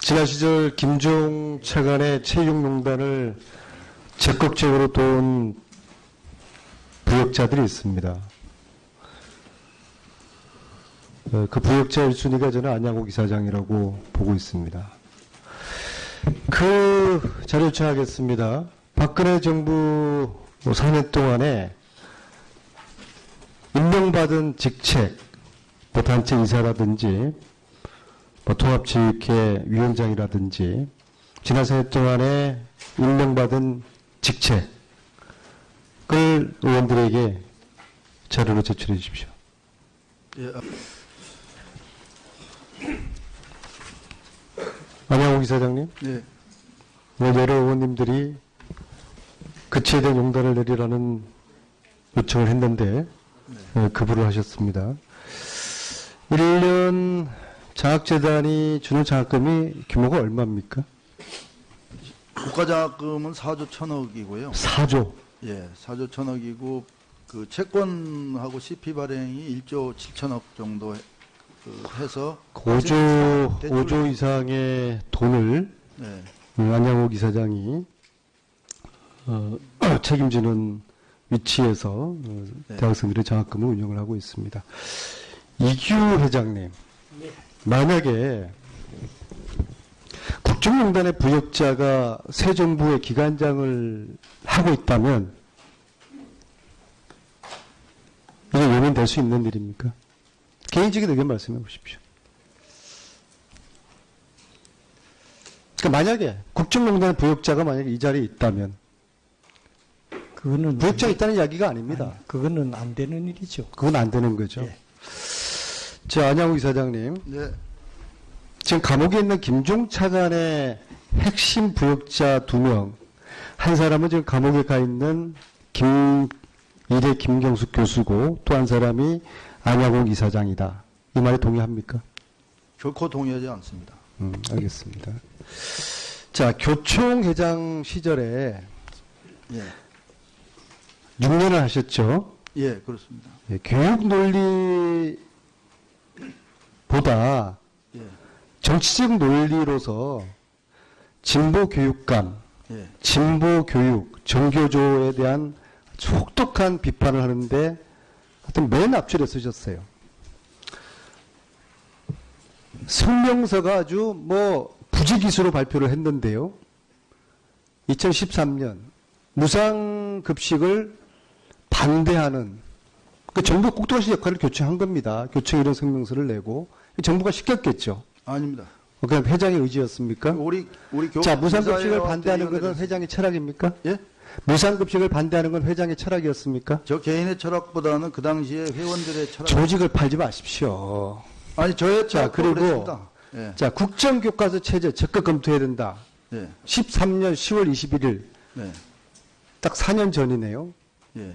지난 시절 김종 차관의 체육농단을 적극적으로 도운 부역자들이 있습니다. 그 부역자 1순위가 저는 안양호 이사장이라고 보고 있습니다. 그 자료 요청하겠습니다. 박근혜 정부 4년 동안에 임명받은 직책, 단체 이사라든지 통합체육회 위원장이라든지 지난 4년 동안에 임명받은 직책을 의원들에게 자료로 제출해 주십시오. 예. 안양호 이사장님, 네. 여러 의원님들이 그치에 대한 용단을 내리라는 요청을 했는데 거부를 하셨습니다. 1년 장학재단이 주는 장학금이 규모가 얼마입니까? 국가장학금은 4조 1천억이고요. 4조. 예, 4조 1천억이고 그 채권하고 CP 발행이 1조 7천억 정도 해서 5조 이상의 돈을 네. 안양호 이사장이 책임지는 위치에서 네. 대학생들의 장학금을 운영을 하고 있습니다. 이규 회장님, 만약에 국정농단의 부역자가 새 정부의 기관장을 하고 있다면 이게 용인될 수 있는 일입니까? 개인적인 의견 말씀해 보십시오. 그러니까 만약에 국정농단의 부역자가 만약에 이 자리에 있다면 그거는 부역자가 있다는 이야기가 아닙니다. 아니, 그거는 안 되는 일이죠. 그건 안 되는 거죠. 예. 자, 안양호 이사장님, 네. 지금 감옥에 있는 김종 차관의 핵심 부역자 2명, 한 사람은 지금 감옥에 가 있는 이대 김경숙 교수고 또 한 사람이 안양호 이사장이다. 이 말에 동의합니까? 결코 동의하지 않습니다. 알겠습니다. 자, 교총회장 시절에 예. 6년을 하셨죠? 예, 그렇습니다. 예, 교육 논리보다 예. 정치적 논리로서 진보 교육감, 예. 진보 교육, 정교조에 대한 혹독한 비판을 하는데 하여튼 맨 앞줄에 쓰셨어요. 성명서가 아주 부지기수로 발표를 했는데요. 2013년 무상급식을 반대하는 그 정부 꼭두가시 역할을 교청한 겁니다. 교청이 이런 성명서를 내고 정부가 시켰겠죠. 아닙니다. 그냥 회장의 의지였습니까? 우리 자, 무상급식을 교사회와 반대하는 것은 대의원회에서- 회장의 철학입니까? 예? 무상급식을 반대하는 건 회장의 철학이었습니까? 저 개인의 철학보다는 그 당시에 회원들의 철학. 조직을 팔지 마십시오. 아니 저의 자, 철학도 그리고 그랬습니다. 예. 자, 국정교과서 체제 적극 검토해야 된다. 예. 13년 10월 21일 네. 딱 4년 전이네요. 예.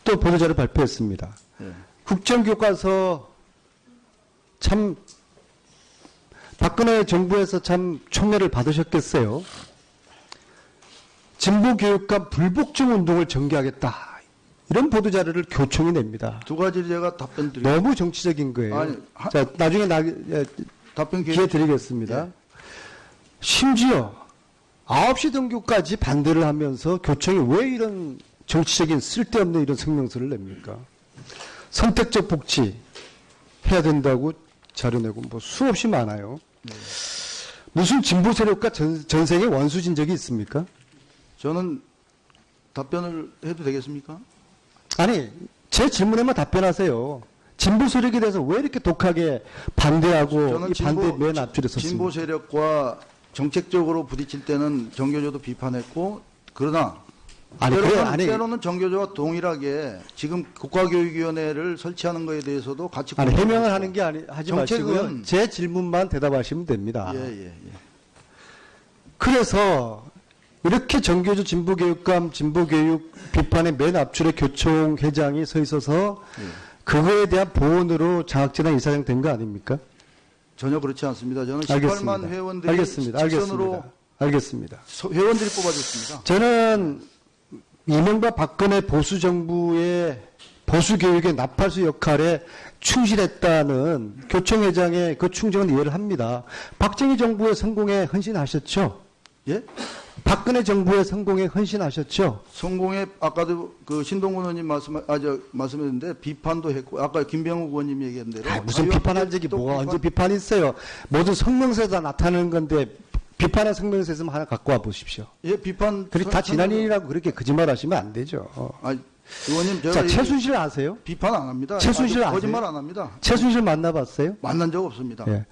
또 보도자료 발표했습니다. 예. 국정교과서 참 박근혜 정부에서 참 총애를 받으셨겠어요. 진보교육감 불복종 운동을 전개하겠다. 이런 보도자료를 교총이 냅니다. 두 가지 제가 답변 드릴게요. 너무 정치적인 거예요. 아니, 자, 나중에 답변 기회 드리겠습니다. 예. 심지어 9시 등교까지 반대를 하면서 교총이 왜 이런 정치적인 쓸데없는 이런 성명서를 냅니까? 선택적 복지 해야 된다고 자료 내고 수없이 많아요. 무슨 진보 세력과 전생에 원수진 적이 있습니까? 저는 답변을 해도 되겠습니까? 아니, 제 질문에만 답변하세요. 진보 세력에 대해서 왜 이렇게 독하게 반대하고 저는 이 반대 맨 앞줄에 섰습니까? 진보 세력과 정책적으로 부딪힐 때는 정교조도 비판했고, 그러나 아니, 그래, 아니, 때로는 정교조와 동일하게 지금 국가교육위원회를 설치하는 것에 대해서도 같이 아니 공감을 해명을 했고. 하는 게 하지 정책은- 마시고요. 제 질문만 대답하시면 됩니다. 예. 그래서 이렇게 정교조 진보교육감, 진보교육 비판의 맨 앞줄에 교총 회장이 서 있어서 예. 그거에 대한 보온으로 장학재단 이사장 된 거 아닙니까? 전혀 그렇지 않습니다. 저는 18만 알겠습니다. 회원들이 알겠습니다. 직선으로 알겠습니다. 회원들이 뽑아줬습니다. 저는 이명박 박근혜 보수 정부의 보수 교육의 나팔수 역할에 충실했다는 교총회장의 그 충정은 이해를 합니다. 박정희 정부의 성공에 헌신하셨죠? 예? 박근혜 정부의 성공에 헌신하셨죠? 성공에 아까도 그 신동훈 의원님 말씀했는데 비판도 했고 아까 김병욱 의원님 얘기한 대로 무슨 비판한 적이 뭐가 언제 비판이 있어요? 모든 성명서에 다 나타나는 건데 비판한 성명서 있으면 하나 갖고 와 보십시오. 예, 비판 그렇게 다 지난 일이라고 그렇게 거짓말 하시면 안 되죠. 의원님 제가 자, 최순실 아세요? 비판 안 합니다. 최순실 아세요? 거짓말 안 합니다. 최순실 만나봤어요? 만난 적 없습니다. 예.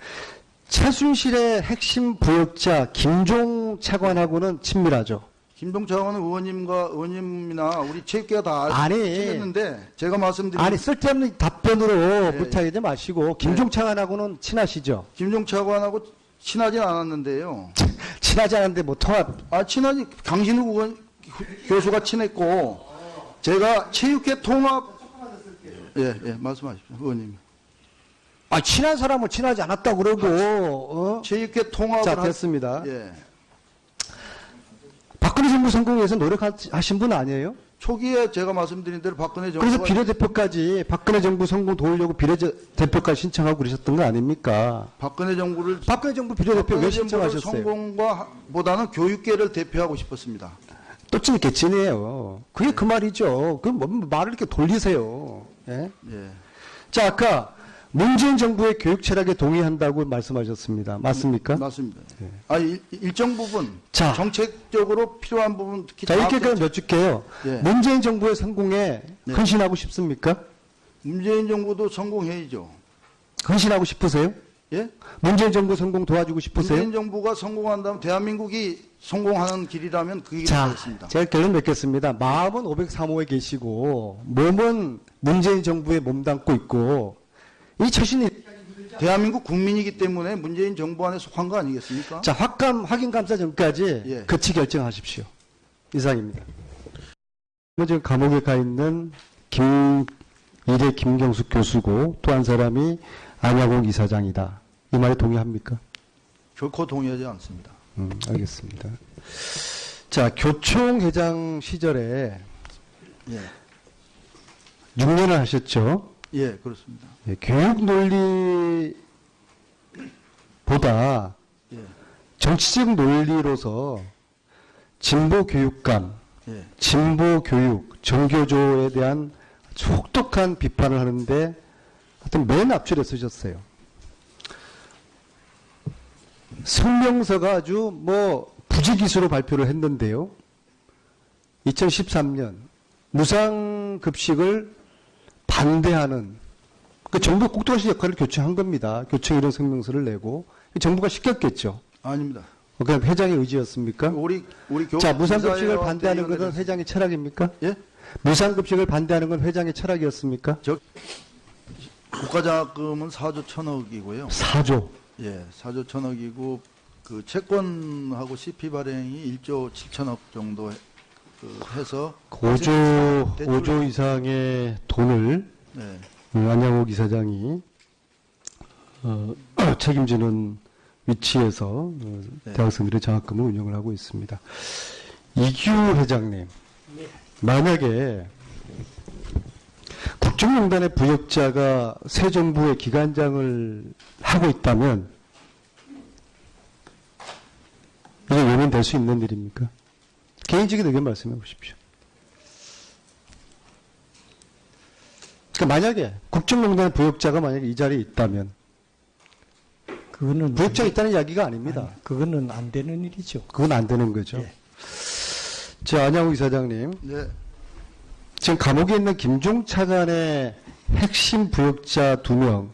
최순실의 핵심 부역자 김종 차관하고는 친밀하죠. 김동 차관은 의원님이나 우리 체육계가 다 아니. 했는데 제가 말씀드린 아니 쓸데없는 답변으로 예, 부탁하지 마시고 김종 차관하고는 친하시죠? 김종 차관하고 친하진 않았는데요. 친하지 않은데 뭐 통합 친하지 강신욱 교수가 친했고 제가 체육계 통합 예 말씀하십시오 의원님. 친한 사람은 친하지 않았다고 그러고 체육계 통합을 자 됐습니다. 예. 박근혜 정부 성공에 위해서 노력하신 분 아니에요? 초기에 제가 말씀드린 대로 박근혜 그래서 정부가 비례대표까지 박근혜 정부 성공 도우려고 비례대표까지 신청하고 그러셨던 거 아닙니까? 박근혜 정부를 박근혜 정부 비례대표 왜 박근혜 정부를 신청하셨어요? 성공과 보다는 교육계를 대표하고 싶었습니다. 또 찐개찐이에요. 그게 그 말이죠. 그 뭐 말을 이렇게 돌리세요. 예? 예. 자, 아까 문재인 정부의 교육 철학에 동의한다고 말씀하셨습니다. 맞습니까? 맞습니다. 예. 일정 부분 자. 정책적으로 필요한 부분 특히 자, 이렇게 장학금- 그럼 여쭐게요. 예. 문재인 정부의 성공에 네. 헌신하고 싶습니까? 문재인 정부도 성공해야죠. 헌신하고 싶으세요? 예? 문재인 정부 성공 도와주고 싶으세요? 문재인 정부가 성공한다면 대한민국이 성공하는 길이라면 그 길이 자, 되겠습니다. 제가 결론 맺겠습니다. 마음은 503호에 계시고 몸은 문재인 정부에 몸담고 있고 이 처신이 대한민국 국민이기 때문에 문재인 정부 안에 속한 거 아니겠습니까? 자 확인 감사 전까지 예. 거치 결정하십시오. 이상입니다. 지금 감옥에 가 있는 이대 김경숙 교수고 또 한 사람이 안양홍 이사장이다. 이 말에 동의합니까? 결코 동의하지 않습니다. 알겠습니다. 자 교총회장 시절에 예, 6년을 하셨죠. 예, 그렇습니다. 예, 교육 논리보다 예, 정치적 논리로서 진보 교육감, 예, 진보 교육, 정교조에 대한 혹독한 비판을 하는데 하여튼 맨 앞줄에 쓰셨어요. 성명서가 아주 부지기수로 발표를 했는데요. 2013년 무상급식을 반대하는 그 정부 꼭두가시 역할을 교총한 겁니다. 교총이 이런 성명서를 내고 정부가 시켰겠죠. 아닙니다. 그냥 회장의 의지였습니까? 우리 자, 무상급식을 이사회와 반대하는 것은 대의원들은- 회장의 철학입니까? 예? 무상급식을 반대하는 건 회장의 철학이었습니까? 국가장학금은 4조 1천억이고요. 4조. 예, 4조 1천억이고 그 채권하고 CP 발행이 1조 7천억 정도 해서 5조 이상의 돈을 네, 안양옥 이사장이 책임지는 위치에서 네. 대학생들의 장학금을 운영을 하고 있습니다. 이규 회장님, 만약에 국정농단의 부역자가 새 정부의 기관장을 하고 있다면 이게 용인될 수 있는 일입니까? 개인적인 의견 말씀해 보십시오. 그러니까 만약에 국정농단의 부역자가 만약에 이 자리에 있다면 그거는 부역자가 있다는 이야기가 아닙니다. 그거는 안 되는 일이죠. 그건 안 되는 거죠. 예. 자, 안양욱 이사장님. 네, 지금 감옥에 있는 김종 차관의 핵심 부역자 2명,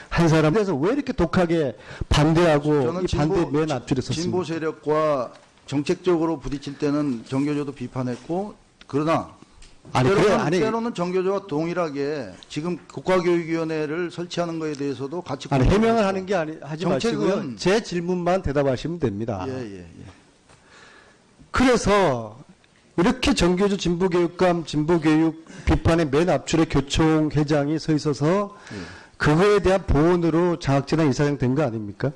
한 사람에 대해서 왜 이렇게 독하게 반대하고 저는 이 반대 맨 앞줄에 섰습니까? 진보 세력과 정책적으로 부딪힐 때는 정교조도 비판했고 그러나 때로는 정교조와 동일하게 지금 국가교육위원회를 설치하는 것에 대해서도 같이 해명을 하는 게 하지 정책은- 마시고요. 제 질문만 대답하시면 됩니다. 예. 그래서 이렇게 정교조 진보교육감, 진보교육 비판의 맨 앞줄에 교총 회장이 서 있어서 그거에 대한 보온으로 장학재단 이사장 된 거 아닙니까?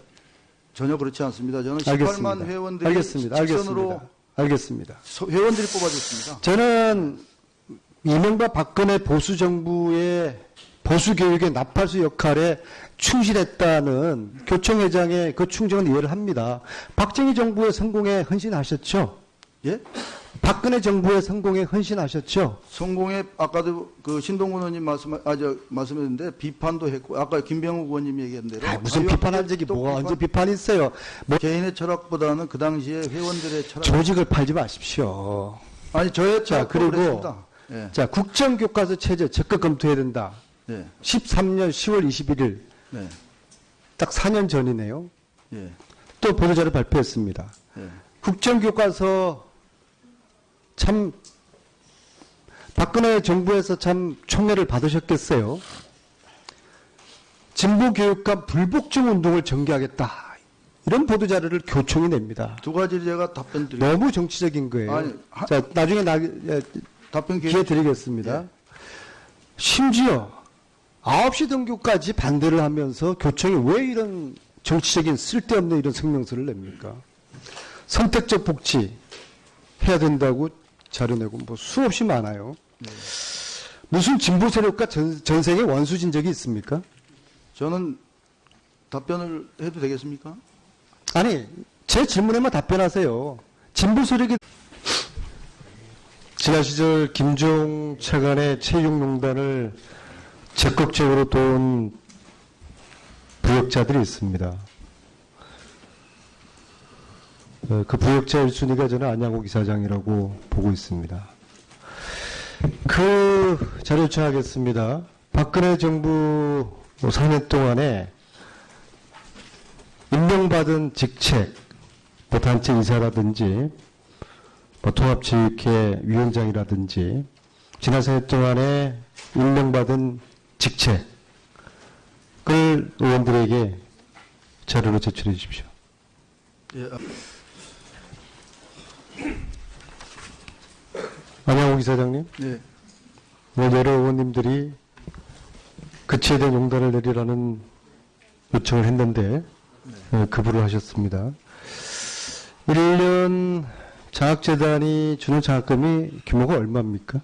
전혀 그렇지 않습니다. 저는 알겠습니다. 18만 회원들이 알겠습니다. 직선으로 알겠습니다. 회원들이 뽑아줬습니다. 저는 이명박 박근혜 보수 정부의 보수 교육의 나팔수 역할에 충실했다는 교총회장의 그 충정은 이해를 합니다. 박정희 정부의 성공에 헌신하셨죠? 예? 박근혜 정부의 성공에 헌신하셨죠? 성공에 아까도 그 신동근 의원님 말씀했는데 비판도 했고 아까 김병욱 의원님 얘기한 대로 무슨 비판한 적이 또 뭐가 언제 비판이 있어요? 뭐 개인의 철학보다는 그 당시에 회원들의 철학. 조직을 팔지 마십시오. 아니 저의 자, 철학도 그리고 그랬습니다. 예. 자, 국정교과서 체제 적극 검토해야 된다. 예. 13년 10월 21일 네. 딱 4년 전이네요. 예. 또 보도자료 발표했습니다. 예. 국정교과서 참 박근혜 정부에서 참 총애를 받으셨겠어요. 진보교육과 불복종 운동을 전개하겠다. 이런 보도자료를 교총이 냅니다. 두 가지 제가 답변 드릴게요. 너무 정치적인 거예요. 아니, 자, 나중에 답변 기회 드리겠습니다. 예. 심지어 9시 등교까지 반대를 하면서 교총이 왜 이런 정치적인 쓸데없는 이런 성명서를 냅니까? 선택적 복지 해야 된다고 자료 내고 뭐 수없이 많아요. 무슨 진보 세력과 전생에 원수진 적이 있습니까? 저는 답변을 해도 되겠습니까? 아니, 제 질문에만 답변하세요. 진보 세력이 지난 시절 김종 차관의 체육농단을 적극적으로 도운 부역자들이 있습니다. 그 부역자 1순위가 저는 안양호 이사장이라고 보고 있습니다. 그 자료 요청하겠습니다. 박근혜 정부 4년 동안에 임명받은 직책, 뭐 단체 이사라든지 뭐 통합체육회 위원장이라든지 지난 4년 동안에 임명받은 직책을 의원들에게 자료로 제출해 주십시오. 예. 안양호 이사장님, 네. 여러 의원님들이 그치에 대한 용단을 내리라는 요청을 했는데 거부를 하셨습니다. 1년 장학재단이 주는 장학금이 규모가 얼마입니까?